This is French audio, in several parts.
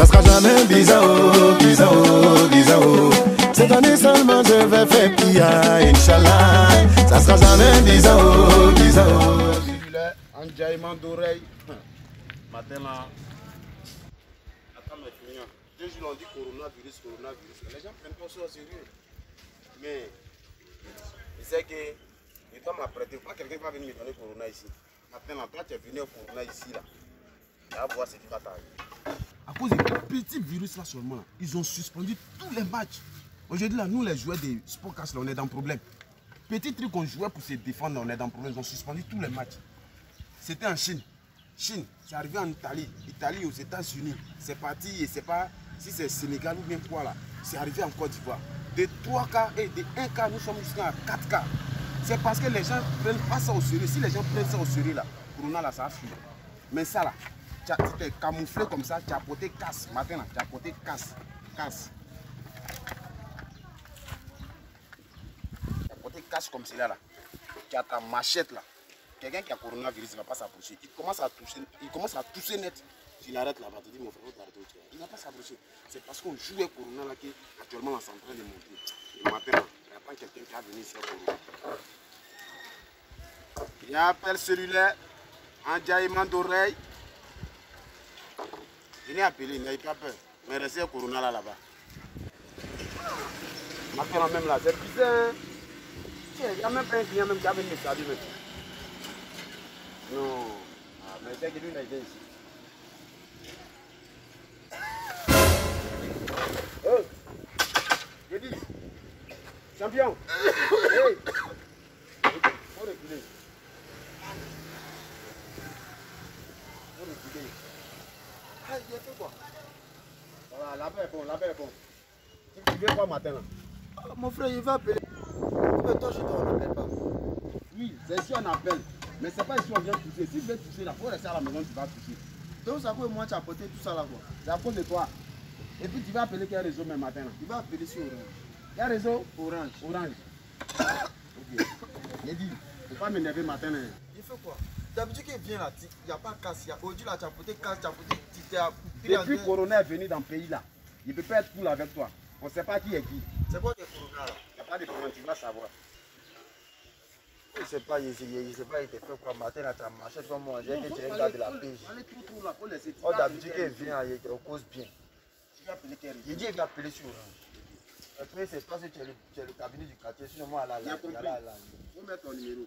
Ça sera jamais bizarre, oh, bizarre, oh, bizarre, oh. Cette année seulement je vais faire pia, Inch'Allah. Ça sera jamais bizarre, oh, bizarre, oh. Celui-là, enjaillement d'oreille. Matin là. Attends, mais finir. 2 jours on dit coronavirus, coronavirus. Les gens prennent pas ça au sérieux. Mais, je sais que je dois m'apprêter. Pas quelqu'un va venir me donner corona ici. Matin là, toi tu es venu au corona ici là. Tu vas voir ce qui va t'arriver. À cause des petits virus là seulement, là, ils ont suspendu tous les matchs. Aujourd'hui là, nous les joueurs des sportcasts là, on est dans le problème. Petit truc qu'on jouait pour se défendre, on est dans le problème. Ils ont suspendu tous les matchs. C'était en Chine. Chine, c'est arrivé en Italie. Italie aux États-Unis. C'est parti et c'est pas si c'est Sénégal ou bien quoi là. C'est arrivé en Côte d'Ivoire. De 3 cas et de 1 cas, nous sommes jusqu'à 4 cas. C'est parce que les gens ne prennent pas ça au sérieux. Si les gens prennent ça au sérieux là, Corona là, ça va fuir. Mais ça là, tu t'es camouflé comme ça, tu as porté casse. Matin là, tu as porté casse. Casse. Tu as porté casse comme cela là. Tu as ta machette là. Quelqu'un qui a coronavirus ne va pas s'approcher. Il commence à tousser net. S'il arrête là, va te dire mon frère, il ne va pas s'approcher. C'est parce qu'on joue avec Corona là qu'actuellement on est en train de monter. Le matin là, il y a pas quelqu'un qui va venir sur Corona. Il y a un appel cellulaire, enjaillement d'oreille. Je l'ai appelé, il n'a pas peur. Mais restez Corona là-bas. Maintenant même là, c'est bizarre. Il n'y a même pas un client même qui a venu me saluer maintenant. Non, ah, mais c'est que lui il a été ici. Oh, je dis, champion. Hey, faut reculer. Faut reculer. Ah, il a fait quoi? Voilà, la paix est bon, la paix est bon. Tu veux quoi matin là? Oh, mon frère, il va appeler. Mais toi, je t'en appelle pas. Oui, c'est ici on appelle. Mais c'est pas ici on vient toucher. Si tu veux toucher là, il faut rester à la maison, tu vas toucher. Donc, c'est à cause de moi, tu as apporté tout ça là quoi. C'est à cause de toi. Et puis tu vas appeler quel réseau même matin là? Il va appeler sur Orange. Quel réseau? Orange. Orange. Ok. J'ai dit, faut pas m'énerver matin. Hein. Il fait quoi? D'habitude qu'il vient là, il n'y a pas de casse. Aujourd'hui là, tu as apporté casse, tu as apporté. Depuis que Corona est venu dans le pays là, il ne peut pas être cool avec toi. On ne sait pas qui est qui. C'est quoi que Corona là? Il n'y a pas de problème, tu vas savoir. Je sais pas, il te fait quoi matin là, tu as marché comme moi, j'ai dit tu es un gars de la pêche. Oh, d'habitude qu'il vient, il te cause bien. Il dit qu'il va appeler sur Orange. Après, c'est pas que tu es le cabinet du quartier, sinon moi là. Il faut mettre ton numéro.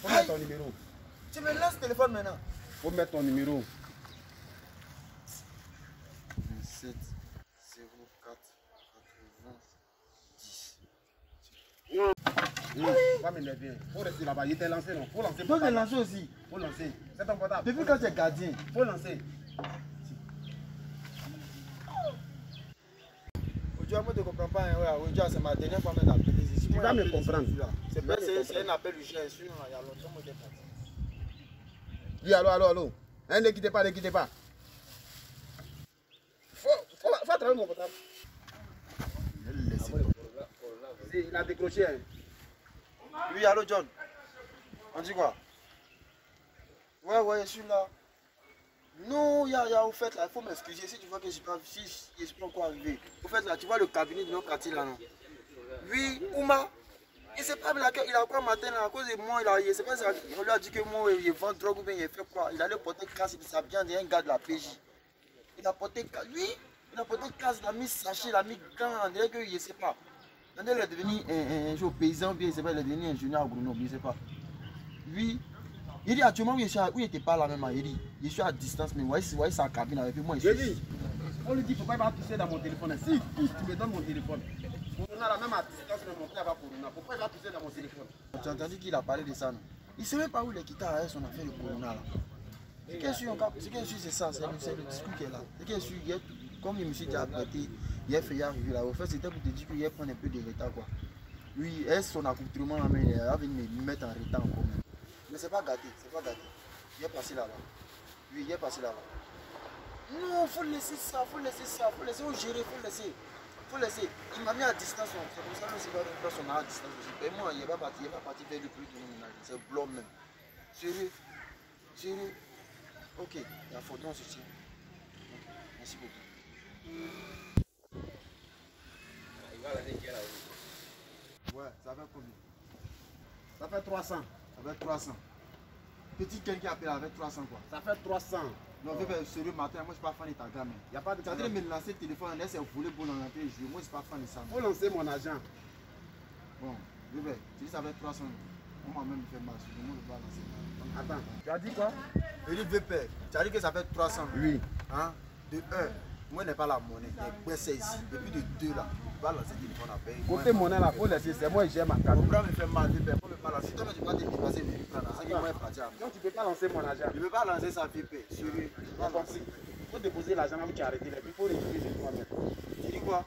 Faut mettre ton numéro. Tu me laisses le téléphone maintenant. Faut mettre ton numéro. 27 04 90 10. Pas m'énerver. Faut rester là-bas. Il était lancé, non? Faut lancer. Faut te lancer aussi. Faut lancer. C'est ton portable. Depuis quand tu es gardien. Faut lancer. Aujourd'hui, moi, je ne comprends pas. Aujourd'hui, c'est ma dernière fois d'appeler. Tu vas me comprendre. C'est un appel urgent. Il y a longtemps que je parti. Oui, allô. Hein, ne quittez pas. Faut attraper mon portable. Il a décroché. Hein. Oui, allô, John. On dit quoi? Ouais, je suis là. Non, au fait, là, il faut m'excuser. Si tu vois que je ne suis pas encore arrivé. Au fait, là, tu vois le cabinet de notre quartier, là, non? Oui, Ouma. Il ne sait pas laquelle, il a quoi matin, là, à cause de moi, il sait pas, on lui a dit que moi, il vend drogue ou bien il fait quoi? Il allait porter casse, il s'est bien un gars de la PJ. Il a porté casse, lui, il a porté casse, il a mis sachet, il a mis gants, on dirait qu'il ne sait pas. On dirait qu'il est devenu un jour paysan, bien, il sait pas, il est devenu ingénieur agronome, il ne sait pas. Oui. Il dit actuellement où il n'était pas là même, il dit, je suis à distance, mais voyez sa cabine avec moi. Je dis, on lui dit pourquoi il va toucher dans mon téléphone. Si tu me donnes mon téléphone, on a la même à distance, mais mon frère va Corona. Pourquoi il va toucher dans mon téléphone? Tu as entendu qu'il a parlé de ça, non? Il ne sait même pas où il est quitté avec son affaire de Corona là. Ce qu'il est sûr, c'est ça, c'est le discours qui est là. Ce qu'il est sûr, comme il me suis déjà apprêté, il a fait arriver là. Au fait, c'était pour te dire qu'il prend un peu de retard quoi. Oui, son accoutrement là, mais il va venir me mettre en retard encore. Mais c'est pas gâté, Il est passé là-bas. Oui, il est passé là-bas. Non, faut laisser ça, faut laisser au gérer, faut laisser. Il m'a mis à distance, c'est pour ça que c'est pas son à distance aussi. Et moi, il n'est pas parti vers le plus de mon c'est blanc même. Sérieux. Ok, il y a photo, on se tient. combien? Ça fait 300. Ça fait 300. Petit quelqu'un qui appelle avec 300 quoi. Ça fait 300. Non, sérieux matin, moi je suis pas fan de ta gamme. Il n'y a pas de Tu as dit de me lancer le téléphone, laisse voler pour l'enlever et jouer. Moi je suis pas fan de ça. Il faut lancer mon argent. Bon, bébé, tu dis ça fait 300. On m'a même fait mal. Moi je ne vais pas lancer. Attends, tu as dit quoi? Je dis bébé, tu as dit que ça fait 300. Oui. Hein? De 1, moi je n'ai pas la monnaie. Les c'est ici. Et puis de 2 là, tu vas lancer le téléphone à payer. Côté monnaie là, il faut laisser. C'est moi qui gère ma carte. Mon bras me fait mal, bébé. Il faut me pas lancer. Toi, tu vas te dépasser, mais tu prends. C'est que moi je parti à moi. Donc tu ne peux pas lancer mon argent. Je ne peux pas lancer ça, bébé. Sérieux. Tu as compris? Il faut déposer l'argent là où tu as arrêté. Il faut récupérer les 3 mètres. Tu dis quoi?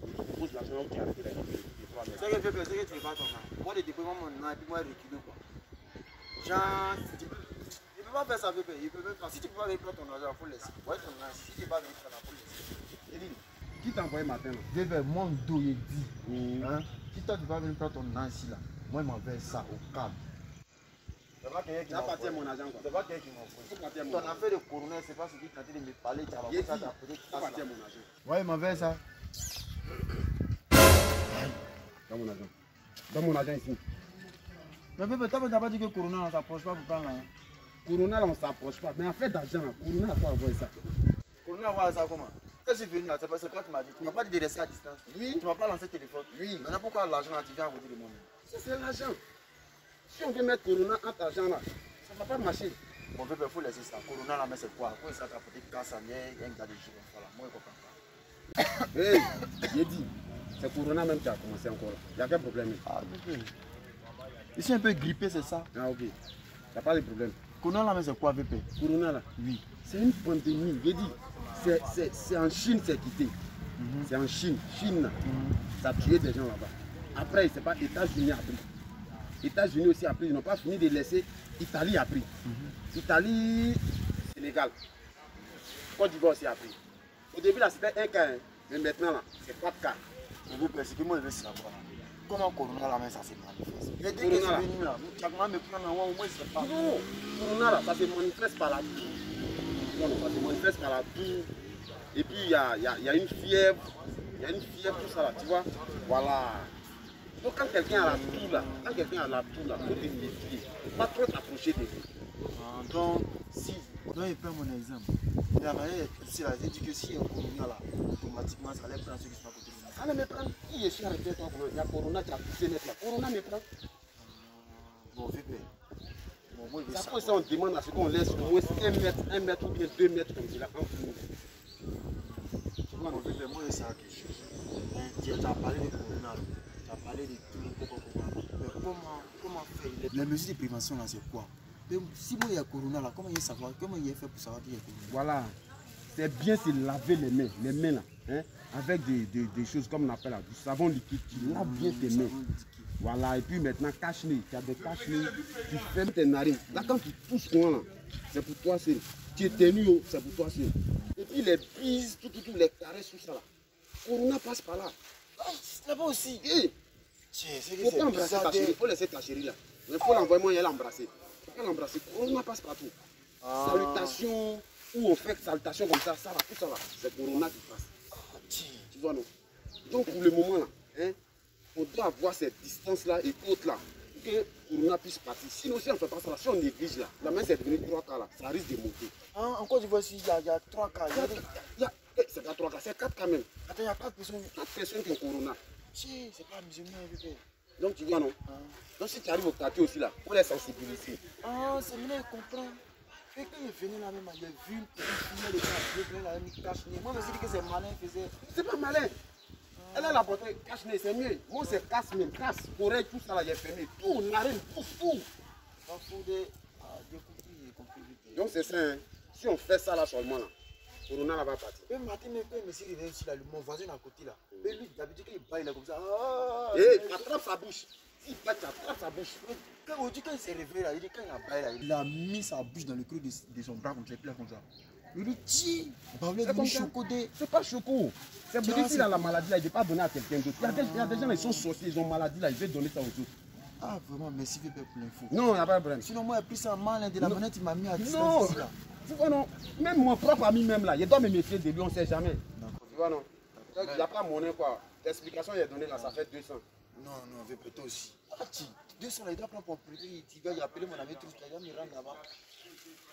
Tu déposes l'argent là où tu as arrêté. Les 3 mètres. C'est que bébé, c'est que tu ne fais pas ton nom. Moi je dépose mon nom et puis moi je recule quoi. Genre, il ne peut pas faire ça, bébé. Il peut même pas. Si tu ne peux pas venir prendre ton argent, il faut laisser. Ouais, ton argent. Si tu ne peux pas venir prendre, il faut laisser. Eline, Qui t'a envoyé matin là? bébé, mon dos il dit. Hein? Si toi tu vas venir prendre ton argent ici là, moi je m'enverrai ça au calme. C'est pas quelqu'un qui Tu as m'a parti envoyé. mon argent quoi. C'est pas quelqu'un qui m'a envoyé. Il faut partir mon Ton argent. affaire de coroner, c'est pas ce qui est en train de me parler. Tu as Il ça, dit, tu as posé il faut partir mon argent. Ouais, il m'enverra ça. Donne mon argent. Donne mon argent ici. Mais bébé, toi tu n'as pas dit que Corona ne s'approche pas pour prendre là. Corona là on ne s'approche pas. Mais en fait d'argent là, Corona a pas envoyé ça. Corona, voir ça comment? Quand je suis venu là, c'est pas ce que tu m'as dit. Tu m'as pas dit de rester à distance. Oui. Tu m'as pas lancé le téléphone. Oui. Maintenant pourquoi l'argent là, tu viens à côté de moi? C'est l'argent. Si on veut mettre Corona entre argent là, ça ne va pas marcher. Bon bébé, il faut laisser ça. Corona là, mais c'est quoi? Pourquoi ça t'a porté casse à miel, un gars de jour? Voilà, moi je comprends pas. Hey, j'ai dit, c'est Corona même qui a commencé encore là. Il y a quel problème? Ah bébé. Je suis un peu grippé, c'est ça. Ah ok. Il n'y a pas de problème. Corona là, mais c'est quoi bébé? Corona là, Oui. c'est une pandémie. J'ai dit, c'est en Chine c'est quitté. C'est en Chine. Chine là, ça a tué des gens là-bas. Après, c'est pas États-Unis a pris. États-Unis aussi a pris. Ils n'ont pas fini de laisser. Italie a pris. Italie, Sénégal. Côte d'Ivoire aussi a pris. Au début là, c'était un cas. Hein. Mais maintenant là, c'est 4 cas. Mais bébé, c'est que moi je veux savoir. Comment Corona là, mais ça se manifeste? Il a dit que Corona, là. c'est venu là. Tu as comment me prendre en haut, au moins c'est pas. Non, Corona là, ça se manifeste par la toux. Non, ça se manifeste par la toux. Et puis il y a une fièvre. Il y a une fièvre, tout ça là, tu vois. Voilà. Donc quand quelqu'un a la toux là, il faut te méfier. Pas trop t'approcher de lui. Ah, donc, si, donc je prends mon exemple. Il y a ici là, j'ai dit que si il y a Corona là, automatiquement ça allait prendre ceux qui sont à côté de moi. Allez me prendre. Qui est arrêté toi? Il y a Corona qui a poussé net là. Corona me prend. Bon, bébé. Bon, moi je veux Ça pour savoir. ça on demande à ce qu'on laisse au moins 1 mètre ou bien 2 mètres comme cela entre nous. Bon, bébé, moi je veux savoir quelque chose. Hein, tu as parlé de Corona là. Tu as parlé de tout, mais comment faire? Les mesures de prévention là, c'est quoi? Si moi il y a Corona là, comment il savoir? Comment il fait pour savoir qu'il y a Corona? Voilà. C'est bien se laver les mains là, hein, avec des choses comme on appelle là, du savon liquide. Tu laves bien tes mains. Voilà, et puis maintenant, cache-nez. Tu as des cache-nez, tu fermes tes narines. Là, quand tu tousses loin, là, c'est pour toi seul. Tu es tenu, c'est pour toi seul. Et puis les bises, tout, les caresses, tout ça là. Corona passe par là. Ah, là-bas aussi. Hé, C'est il faut pas embrasser ta chérie. Il faut laisser ta chérie là. Mais il faut l'envoyer, moi, elle l'embrasser. Il faut pas l'embrasser. Corona passe partout. Salutations, ou on fait salutation comme ça là, tout ça là. C'est Corona qui passe. Tu vois, non? Donc pour le moment là, hein, on doit avoir cette distance là et autres là, pour que Corona puisse partir. Sinon, si on ne fait pas ça là, si on néglige là, la main c'est devenu 3 cas là, ça risque de monter. Ah, en Côte d'Ivoire, il y a 3 cas. C'est pas 3 cas, c'est 4 cas même. Attends, il y a 4 personnes. 4 personnes qui ont Corona. C'est pas musulman, bébé. Donc tu vois non? Donc si tu arrives au quartier aussi là, on les sensibiliser. Ah, c'est mieux, je comprends. Et quand il est venu là même, il a vu une petite fille, les gars, là, il cache. Moi, je me suis dit que c'est malin, il faisait. C'est pas malin. Elle a la portée cache-nez, c'est mieux. Moi c'est casse même, casse, oreille, tout ça là, j'ai fermé. Tout, narine, tout. Pas fou de. Ah, j'ai compris vite. Donc c'est ça, hein. Si on fait ça là seulement là, Corona là va partir. Mais Martin, quand il me suis réveillé ici, là, mon voisin à côté là. Mais lui, d'habitude, quand il bat, il est comme ça. Ah, Et attrape sa bouche. S'il bat, tu attrapes sa bouche. Quand il s'est réveillé là, il dit quand il a baillé là, il a mis sa bouche dans le creux de son bras comme ça, et puis là comme ça. Il dit, tiens, C'est comme ça. C'est pas choco. C'est pour dire s'il a la maladie là, il ne peut pas donner à quelqu'un d'autre. Il y a des gens, ils sont sorciers, ils ont maladie là, ils veulent donner ça aux autres. Ah, vraiment, merci bébé pour l'info. Non, il n'y a pas de problème. Sinon, moi, j'ai pris ça mal de la manette, il m'a mis à Non, distance ici là. tu vois non, même mon propre ami même là, il doit me méfier de lui, on ne sait jamais. D'accord. Tu vois non, il n'y a pas monnaie quoi. L'explication qu'il a donnée là, ça fait 200. Non, bébé, toi aussi. 200 là, il doit prendre pour prix. Il va y appeler mon ami truc, il va me rendre là-bas.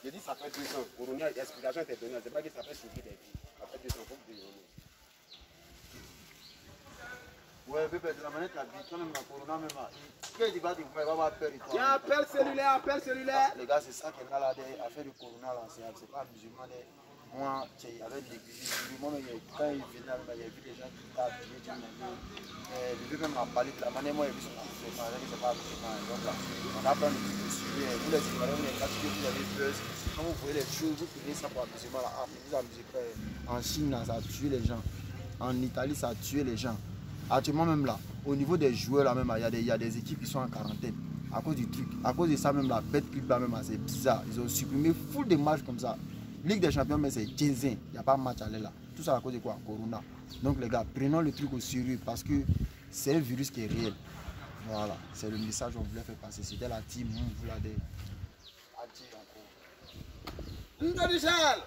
J'ai dit ça fait 200. Corona, l'explication était donnée. C'est pas que ça fait souffrir des filles. Ça fait 200. Faut que tu donnes. Ouais, bébé, de la manette, la vie, quand même, la Corona, même. Quand il va dire, il va avoir peur. Tiens, appelle cellulaire. Les gars, c'est ça qui est là, l'affaire du Corona, là. C'est pas musulman. Moi, il y avait des moi, quand il venait, il y avait des gens qui étaient habillés, je vais même en parler de la manière, moi, il y a vu son coup, c'est pas musulman. Donc là, on apprend de suivre. Vous les Ivoiriens, vous les pratiquez, vous avez peur. Quand vous voyez les choses, vous prenez ça pour un musulman, là. Ah, vous amusez pas. En Chine, là, ça a tué les gens. En Italie, ça a tué les gens. Actuellement, même là, au niveau des joueurs, là, même, il y a des équipes qui sont en quarantaine. À cause du truc, à cause de ça, même la bête clip là, même, c'est bizarre. Ils ont supprimé full de matchs comme ça. Ligue des champions, mais c'est 15 ans. Il n'y a pas de match à aller là. Tout ça à cause de quoi? Corona. Donc les gars, prenons le truc au sérieux parce que c'est un virus qui est réel. Voilà, c'est le message qu'on voulait faire passer. C'était la team, on voulait dire. Michel.